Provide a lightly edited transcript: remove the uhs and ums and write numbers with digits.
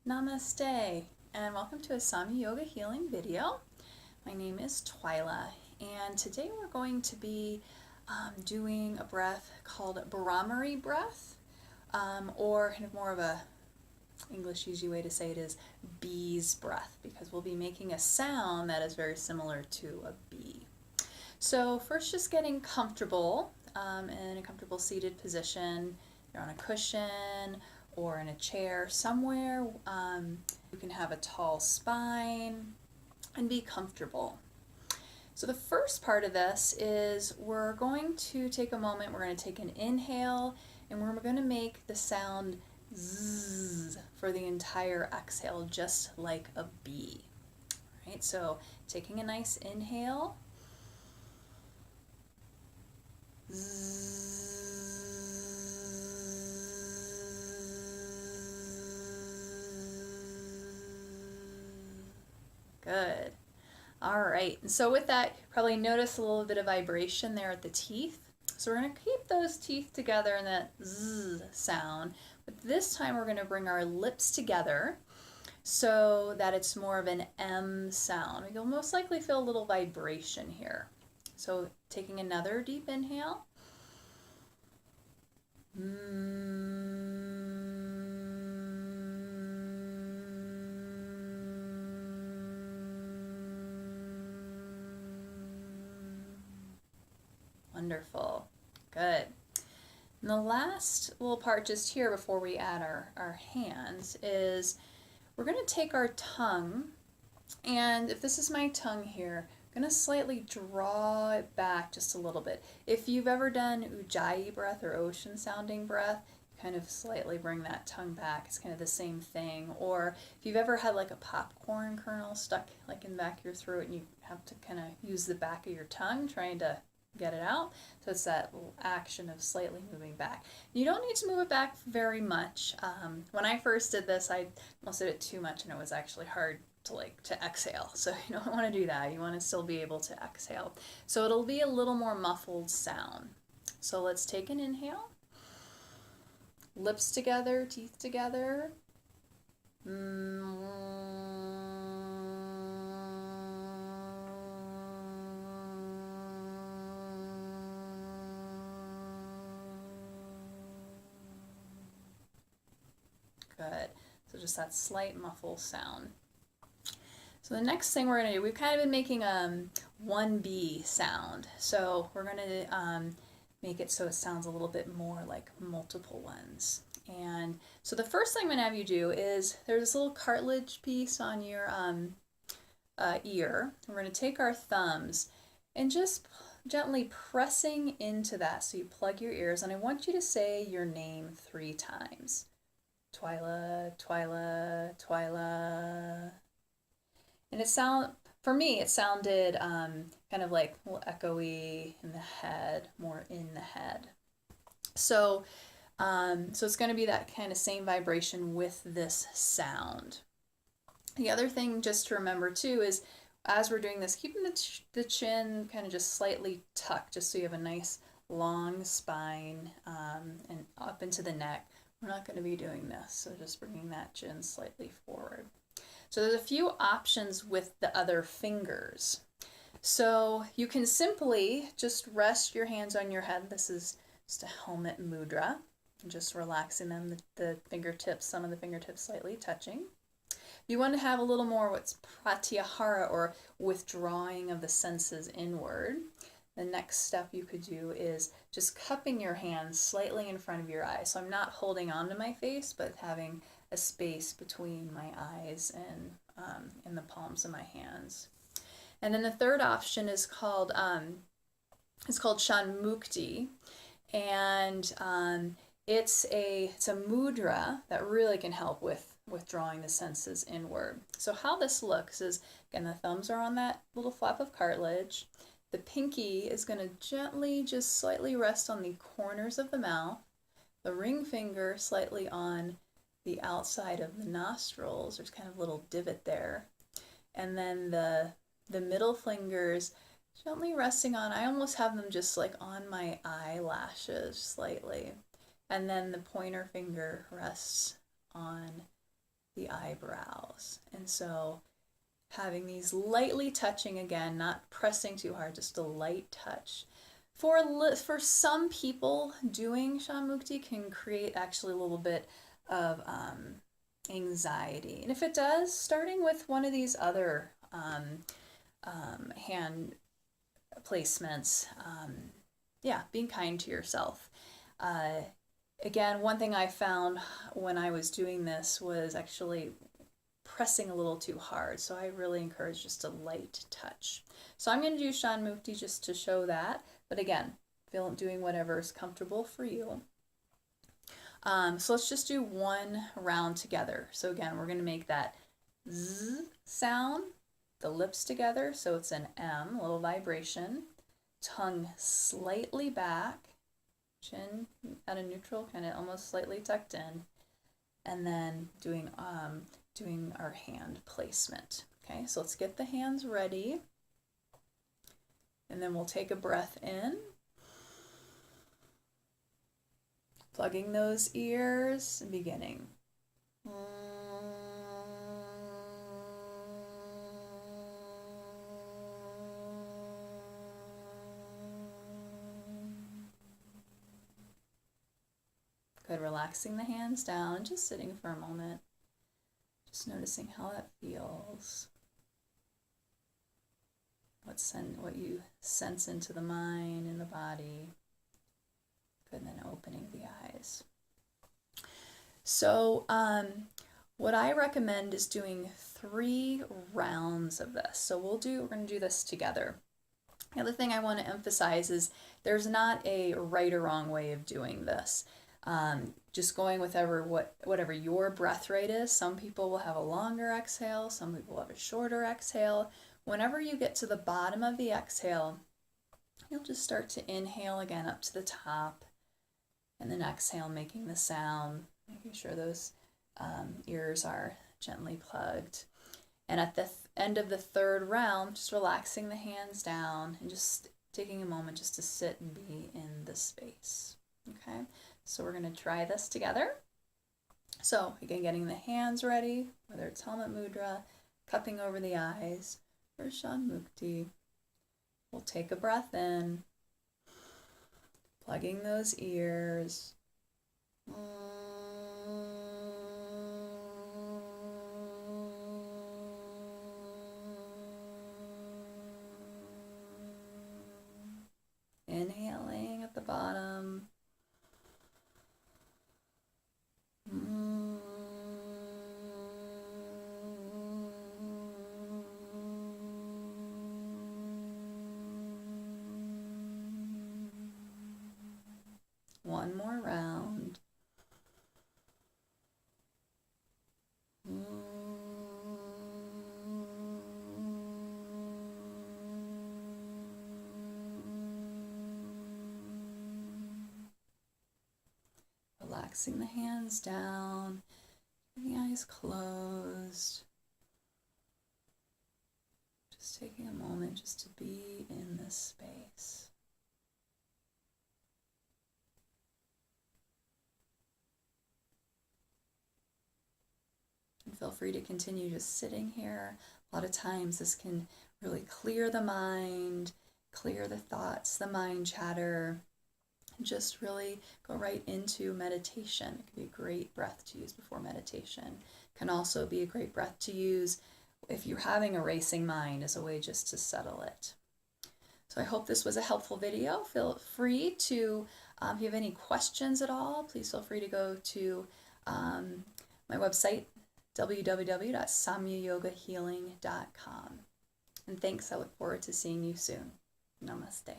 Namaste, and welcome to a Sami Yoga Healing video. My name is Twyla, and today we're going to be doing a breath called Brahmari Breath, or kind of more of a English easy way to say it is bee's breath, because we'll be making a sound that is very similar to a bee. So first, just getting comfortable in a comfortable seated position. You're on a cushion or in a chair somewhere. You can have a tall spine and be comfortable. So the first part of this is we're going to take a moment, we're going to take an inhale, and we're going to make the sound zzz for the entire exhale, just like a bee. All right, so taking a nice inhale. Zzz. Good. All right, and so with that, probably notice a little bit of vibration there at the teeth. So we're going to keep those teeth together in that zzz sound, but this time we're going to bring our lips together so that it's more of an M sound. You'll most likely feel a little vibration here. So taking another deep inhale. Wonderful. Good. And the last little part just here before we add our hands is we're going to take our tongue, and if this is my tongue here, I'm going to slightly draw it back just a little bit. If you've ever done ujjayi breath or ocean sounding breath, you kind of slightly bring that tongue back. It's kind of the same thing. Or if you've ever had like a popcorn kernel stuck like in the back of your throat and you have to kind of use the back of your tongue trying to get it out. So it's that little action of slightly moving back. You don't need to move it back very much. When I first did this, I almost did it too much and it was actually hard to exhale. So you don't want to do that. You want to still be able to exhale. So it'll be a little more muffled sound. So let's take an inhale. Lips together, teeth together. Good. So just that slight muffled sound. So the next thing we're going to do, we've kind of been making one B sound. So we're going to make it so it sounds a little bit more like multiple ones. And so the first thing I'm going to have you do is there's this little cartilage piece on your ear. We're going to take our thumbs and just gently pressing into that. So you plug your ears, and I want you to say your name 3 times. Twyla, Twyla, Twyla. And for me, it sounded kind of like a little echoey in the head, more in the head. So it's going to be that kind of same vibration with this sound. The other thing just to remember too is as we're doing this, keeping the chin kind of just slightly tucked, just so you have a nice long spine and up into the neck. We're not going to be doing this, so just bringing that chin slightly forward. So there's a few options with the other fingers. So you can simply just rest your hands on your head. This is just a helmet mudra. And just relaxing them, the fingertips, some of the fingertips slightly touching. If you want to have a little more what's pratyahara, or withdrawing of the senses inward, the next step you could do is just cupping your hands slightly in front of your eyes. So I'm not holding onto my face, but having a space between my eyes and in the palms of my hands. And then the third option is called Shanmukti, and it's a mudra that really can help with withdrawing the senses inward. So how this looks is, again, the thumbs are on that little flap of cartilage. The pinky is going to gently, just slightly rest on the corners of the mouth. The ring finger slightly on the outside of the nostrils. There's kind of a little divot there. And then the middle fingers gently resting on, I almost have them just like on my eyelashes slightly. And then the pointer finger rests on the eyebrows. And so having these lightly touching, again, not pressing too hard, just a light touch. For some people, doing Shanmukti can create actually a little bit of anxiety. And if it does, starting with one of these other hand placements, yeah, being kind to yourself. Again, one thing I found when I was doing this was actually pressing a little too hard. So I really encourage just a light touch. So I'm going to do Shanmukti just to show that. But again, doing whatever is comfortable for you. So let's just do one round together. So again, we're going to make that Z sound, the lips together. So it's an M, a little vibration. Tongue slightly back, chin at a neutral, kind of almost slightly tucked in. And then doing our hand placement. Okay, so let's get the hands ready. And then we'll take a breath in. Plugging those ears and beginning. Good, relaxing the hands down, just sitting for a moment. Just noticing how that feels. What you sense into the mind and the body. Good, and then opening the eyes. So what I recommend is doing 3 rounds of this. So we're going to do this together. The other thing I want to emphasize is there's not a right or wrong way of doing this. Just going with whatever your breath rate is. Some people will have a longer exhale, some people will have a shorter exhale. Whenever you get to the bottom of the exhale, you'll just start to inhale again up to the top, and then exhale, making the sound, making sure those ears are gently plugged. And at the end of the 3rd round, just relaxing the hands down and just taking a moment just to sit and be in the space. Okay, so we're going to try this together. So again, getting the hands ready, whether it's helmet mudra, cupping over the eyes, or Shanmukti. We'll take a breath in, plugging those ears. Inhaling at the bottom. One more round. Relaxing the hands down, the eyes closed. Just taking a moment just to be in this space. And feel free to continue just sitting here. A lot of times this can really clear the mind, clear the thoughts, the mind chatter, and just really go right into meditation. It can be a great breath to use before meditation. It can also be a great breath to use if you're having a racing mind as a way just to settle it. So I hope this was a helpful video. Feel free to, if you have any questions at all, please feel free to go to my website, www.samyayogahealing.com. And thanks, I look forward to seeing you soon. Namaste.